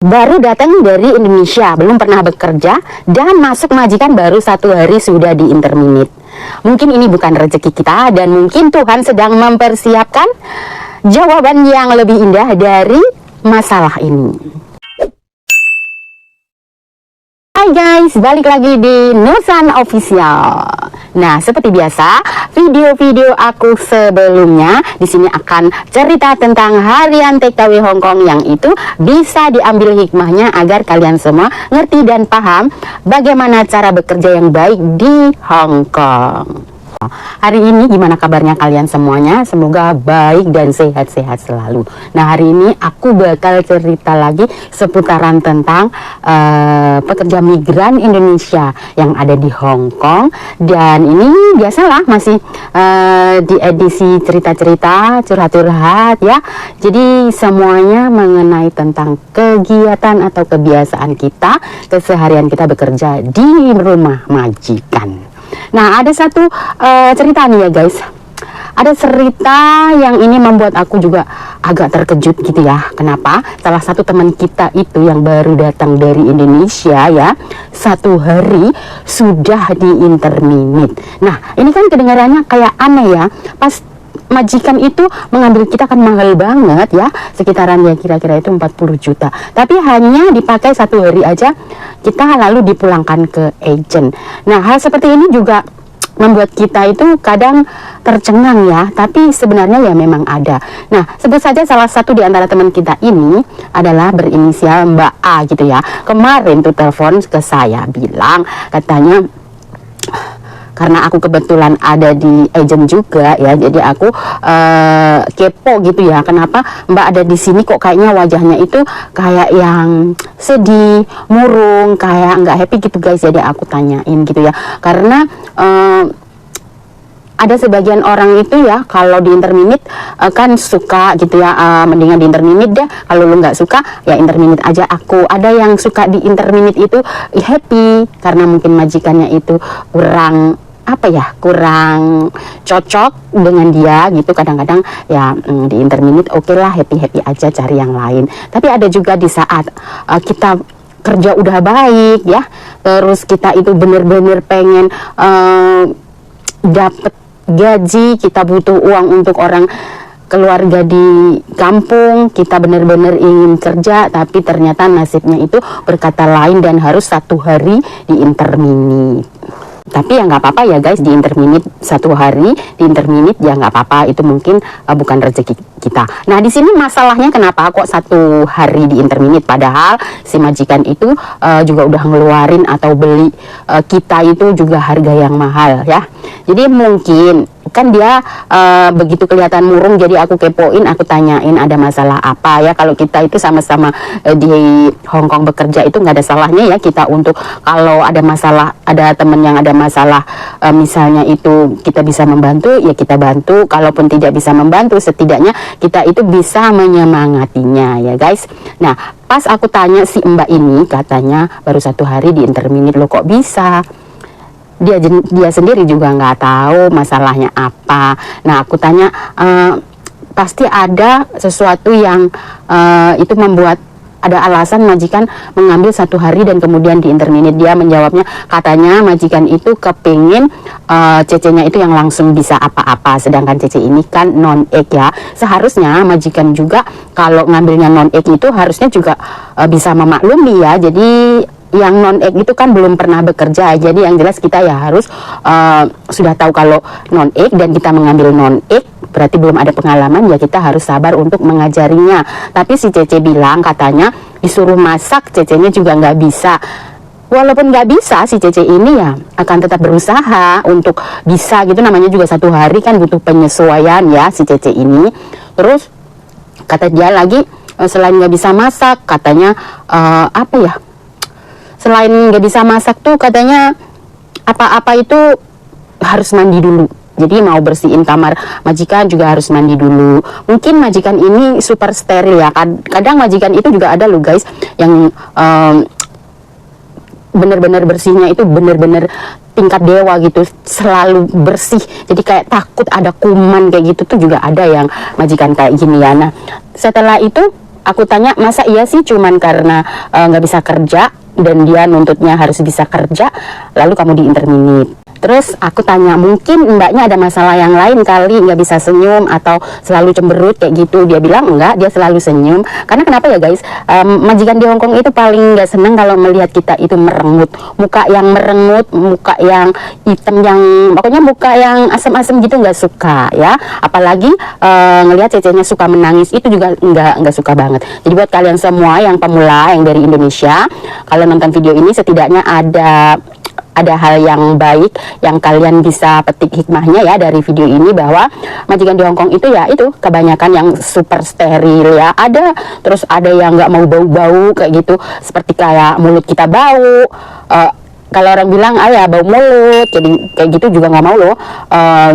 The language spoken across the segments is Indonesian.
Baru datang dari Indonesia, belum pernah bekerja, dan masuk majikan baru 1 hari sudah di interminate. Mungkin ini bukan rezeki kita, dan mungkin Tuhan sedang mempersiapkan jawaban yang lebih indah dari masalah ini. Hai guys, balik lagi di Nusan Official. Nah, seperti biasa, video-video aku sebelumnya di sini akan cerita tentang harian TKW Hongkong yang itu bisa diambil hikmahnya agar kalian semua ngerti dan paham bagaimana cara bekerja yang baik di Hongkong. Hari ini gimana kabarnya kalian semuanya? Semoga baik dan sehat-sehat selalu. Nah, hari ini aku bakal cerita lagi seputaran tentang pekerja migran Indonesia yang ada di Hong Kong. Dan ini biasalah masih di edisi cerita-cerita, curhat-curhat ya. Jadi semuanya mengenai tentang kegiatan atau kebiasaan kita, keseharian kita bekerja di rumah majikan. Nah, ada satu cerita nih ya guys. Ada cerita yang ini membuat aku juga agak terkejut gitu ya. Kenapa? Salah satu teman kita itu yang baru datang dari Indonesia ya, 1 hari sudah di interminate. Nah, ini kan kedengarannya kayak aneh ya. Pas majikan itu mengambil kita kan mahal banget ya, sekitaran ya kira-kira itu 40 juta. Tapi hanya dipakai 1 hari aja, kita lalu dipulangkan ke agent. Nah, hal seperti ini juga membuat kita itu kadang tercengang ya, tapi sebenarnya ya memang ada. Nah, sebut saja salah satu di antara teman kita ini adalah berinisial Mbak A gitu ya. Kemarin tuh telepon ke saya bilang, katanya karena aku kebetulan ada di agent juga ya, jadi aku kepo gitu ya, kenapa Mbak ada di sini kok kayaknya wajahnya itu kayak yang sedih, murung, kayak nggak happy gitu guys. Jadi aku tanyain gitu ya, karena ada sebagian orang itu ya kalau di interminate kan suka gitu ya, mendingan di interminate deh, kalau lu nggak suka ya interminate aja. Aku ada yang suka di interminate itu happy karena mungkin majikannya itu kurang kurang cocok dengan dia gitu. Kadang-kadang ya di interminate oke lah, happy-happy aja, cari yang lain. Tapi ada juga di saat kita kerja udah baik ya, terus kita itu bener-bener pengen dapet gaji, kita butuh uang untuk orang keluarga di kampung, kita benar-benar ingin kerja, tapi ternyata nasibnya itu berkata lain dan harus 1 hari di interminate. Tapi ya nggak apa-apa ya guys, di interminate 1 hari, di interminate ya nggak apa-apa, itu mungkin bukan rezeki kita. Nah, di sini masalahnya kenapa kok 1 hari di interminate, padahal si majikan itu juga udah ngeluarin atau beli kita itu juga harga yang mahal ya. Jadi mungkin kan dia begitu kelihatan murung, jadi aku kepoin, aku tanyain ada masalah apa ya. Kalau kita itu sama-sama di Hong Kong bekerja itu nggak ada salahnya ya kita untuk kalau ada masalah, ada temen yang ada masalah misalnya itu kita bisa membantu ya kita bantu, kalaupun tidak bisa membantu setidaknya kita itu bisa menyemangatinya ya guys. Nah, pas aku tanya si Mbak ini, katanya baru 1 hari di interminate. Loh kok bisa? Dia sendiri juga nggak tahu masalahnya apa. Nah, aku tanya pasti ada sesuatu yang itu membuat ada alasan majikan mengambil 1 hari dan kemudian di interminate. Dia menjawabnya, katanya majikan itu kepingin cece-nya itu yang langsung bisa apa-apa, sedangkan cece ini kan non-egg ya. Seharusnya majikan juga kalau ngambilnya non-egg itu harusnya juga bisa memaklumi ya. Jadi yang non-egg itu kan belum pernah bekerja, jadi yang jelas kita ya harus sudah tahu kalau non-egg dan kita mengambil non-egg berarti belum ada pengalaman ya, kita harus sabar untuk mengajarinya. Tapi si Cece bilang katanya disuruh masak cecenya juga nggak bisa. Walaupun nggak bisa, si Cece ini ya akan tetap berusaha untuk bisa gitu, namanya juga 1 hari kan butuh penyesuaian ya si Cece ini. Terus kata dia lagi selain nggak bisa masak, katanya selain nggak bisa masak tuh katanya apa-apa itu harus mandi dulu. Jadi mau bersihin kamar majikan juga harus mandi dulu. Mungkin majikan ini super steril ya. Kadang majikan itu juga ada loh guys yang bener-bener bersihnya itu bener-bener tingkat dewa gitu, selalu bersih. Jadi kayak takut ada kuman kayak gitu tuh juga ada yang majikan kayak gini ya. Nah, setelah itu aku tanya, masa iya sih cuman karena nggak bisa kerja dan dia nuntutnya harus bisa kerja, lalu kamu di interminate? Terus aku tanya, mungkin mbaknya ada masalah yang lain kali, nggak bisa senyum atau selalu cemberut kayak gitu. Dia bilang enggak, dia selalu senyum. Karena kenapa ya guys, majikan di Hongkong itu paling nggak seneng kalau melihat kita itu merengut, muka yang merengut, muka yang hitam, yang pokoknya muka yang asem-asem gitu, nggak suka ya. Apalagi ngelihat cecenya suka menangis, itu juga nggak suka banget. Jadi buat kalian semua yang pemula yang dari Indonesia, kalau nonton video ini setidaknya ada hal yang baik yang kalian bisa petik hikmahnya ya dari video ini, bahwa majikan di Hongkong itu ya itu kebanyakan yang super steril ya, terus ada yang nggak mau bau-bau kayak gitu, seperti kayak mulut kita bau, kalau orang bilang ya bau mulut, jadi kayak gitu juga nggak mau loh.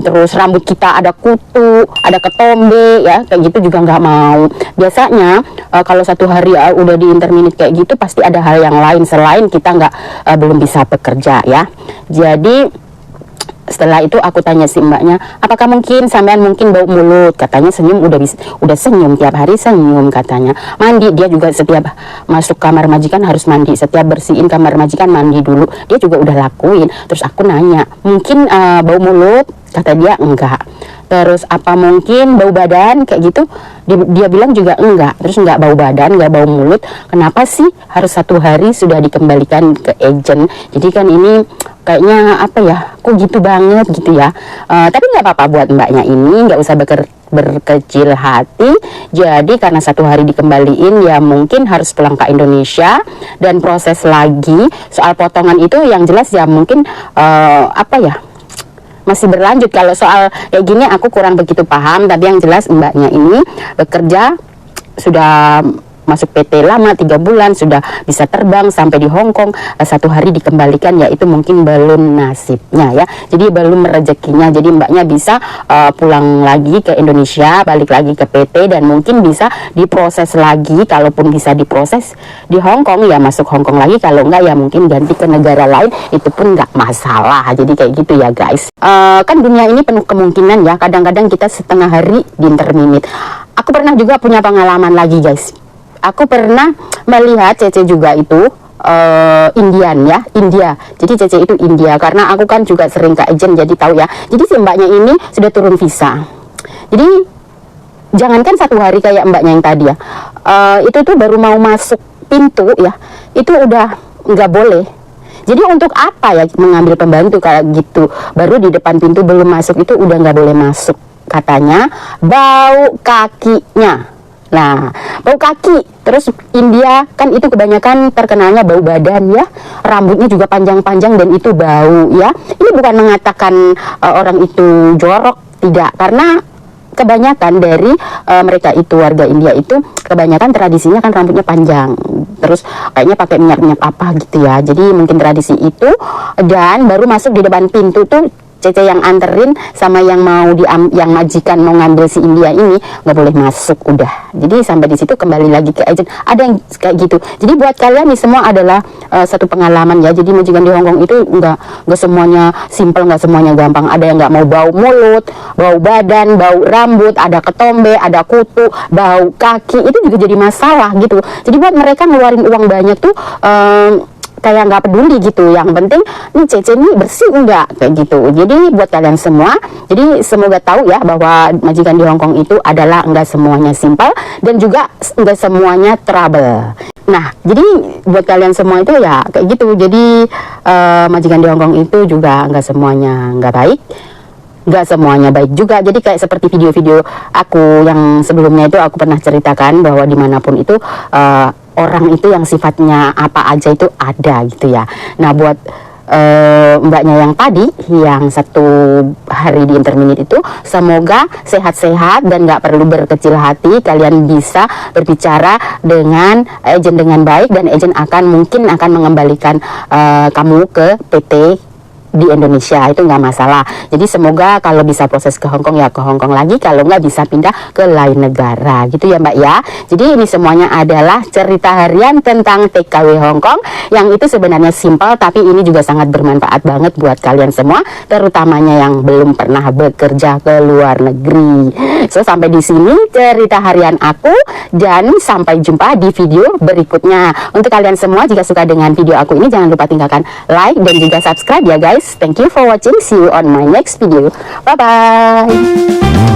Terus rambut kita ada kutu, ada ketombe ya, kayak gitu juga nggak mau. Biasanya kalau satu hari udah di interminate kayak gitu, pasti ada hal yang lain selain kita belum bisa bekerja ya. Jadi setelah itu aku tanya si mbaknya, apakah mungkin sampean mungkin bau mulut? Katanya senyum, udah senyum tiap hari, senyum katanya. Mandi, dia juga setiap masuk kamar majikan harus mandi, setiap bersihin kamar majikan mandi dulu, dia juga udah lakuin. Terus aku nanya, mungkin bau mulut? Kata dia enggak. Terus apa mungkin bau badan kayak gitu? Dia bilang juga enggak. Terus enggak bau badan, enggak bau mulut, kenapa sih harus satu hari sudah dikembalikan ke agent? Jadi kan ini kayaknya apa ya, kok gitu banget gitu ya. Tapi nggak apa-apa buat mbaknya ini, nggak usah berkecil hati. Jadi karena satu hari dikembaliin ya mungkin harus pulang ke Indonesia dan proses lagi. Soal potongan itu yang jelas ya mungkin apa ya, masih berlanjut. Kalau soal kayak gini aku kurang begitu paham, tapi yang jelas mbaknya ini bekerja sudah masuk PT lama 3 bulan, sudah bisa terbang sampai di Hongkong, satu hari dikembalikan, ya itu mungkin belum nasibnya ya, jadi belum rezekinya. Jadi mbaknya bisa pulang lagi ke Indonesia, balik lagi ke PT, dan mungkin bisa diproses lagi. Kalaupun bisa diproses di Hongkong ya masuk Hongkong lagi, kalau enggak ya mungkin ganti ke negara lain, itu pun nggak masalah. Jadi kayak gitu ya guys. Kan dunia ini penuh kemungkinan ya, kadang-kadang kita setengah hari di interminate. Aku pernah juga punya pengalaman lagi guys. Aku pernah melihat Cece juga itu Indian ya, India. Jadi Cece itu India, karena aku kan juga sering ke agent, jadi tahu ya. Jadi si mbaknya ini sudah turun visa. Jadi jangankan satu hari kayak mbaknya yang tadi ya, itu tuh baru mau masuk pintu ya, itu udah nggak boleh. Jadi untuk apa ya mengambil pembantu kayak gitu, baru di depan pintu belum masuk itu udah nggak boleh masuk. Katanya bau kakinya. Nah, bau kaki. Terus India kan itu kebanyakan terkenalnya bau badan ya, rambutnya juga panjang-panjang dan itu bau ya. Ini bukan mengatakan orang itu jorok, tidak, karena kebanyakan dari mereka itu warga India itu kebanyakan tradisinya kan rambutnya panjang, terus kayaknya pakai minyak-minyak apa gitu ya. Jadi mungkin tradisi itu, dan baru masuk di depan pintu tuh Cece yang anterin sama yang yang majikan mau ngambil si India ini nggak boleh masuk udah. Jadi sampai di situ kembali lagi ke agent. Ada yang kayak gitu. Jadi buat kalian nih semua adalah satu pengalaman ya. Jadi majikan di Hongkong itu nggak semuanya simple, nggak semuanya gampang. Ada yang nggak mau bau mulut, bau badan, bau rambut, ada ketombe, ada kutu, bau kaki, itu juga jadi masalah gitu. Jadi buat mereka ngeluarin uang banyak tuh kayak nggak peduli gitu, yang penting nih Cece nih bersih enggak, kayak gitu. Jadi buat kalian semua, jadi semoga tahu ya bahwa majikan di Hongkong itu adalah enggak semuanya simple dan juga enggak semuanya trouble. Nah, jadi buat kalian semua itu ya kayak gitu. Jadi majikan di Hongkong itu juga enggak semuanya enggak baik, nggak semuanya baik juga. Jadi kayak seperti video-video aku yang sebelumnya itu aku pernah ceritakan bahwa dimanapun itu orang itu yang sifatnya apa aja itu ada gitu ya. Nah buat mbaknya yang tadi yang satu hari di interminate itu, semoga sehat-sehat dan nggak perlu berkecil hati. Kalian bisa berbicara dengan agent dengan baik dan agent mungkin akan mengembalikan kamu ke PT di Indonesia, itu nggak masalah. Jadi semoga kalau bisa proses ke Hong Kong ya ke Hong Kong lagi, kalau nggak bisa pindah ke lain negara gitu ya Mbak ya. Jadi ini semuanya adalah cerita harian tentang TKW Hong Kong yang itu sebenarnya simpel, tapi ini juga sangat bermanfaat banget buat kalian semua, terutamanya yang belum pernah bekerja ke luar negeri. So sampai di sini cerita harian aku, dan sampai jumpa di video berikutnya. Untuk kalian semua, jika suka dengan video aku ini, jangan lupa tinggalkan like dan juga subscribe ya guys. Thank you for watching. See you on my next video. Bye bye.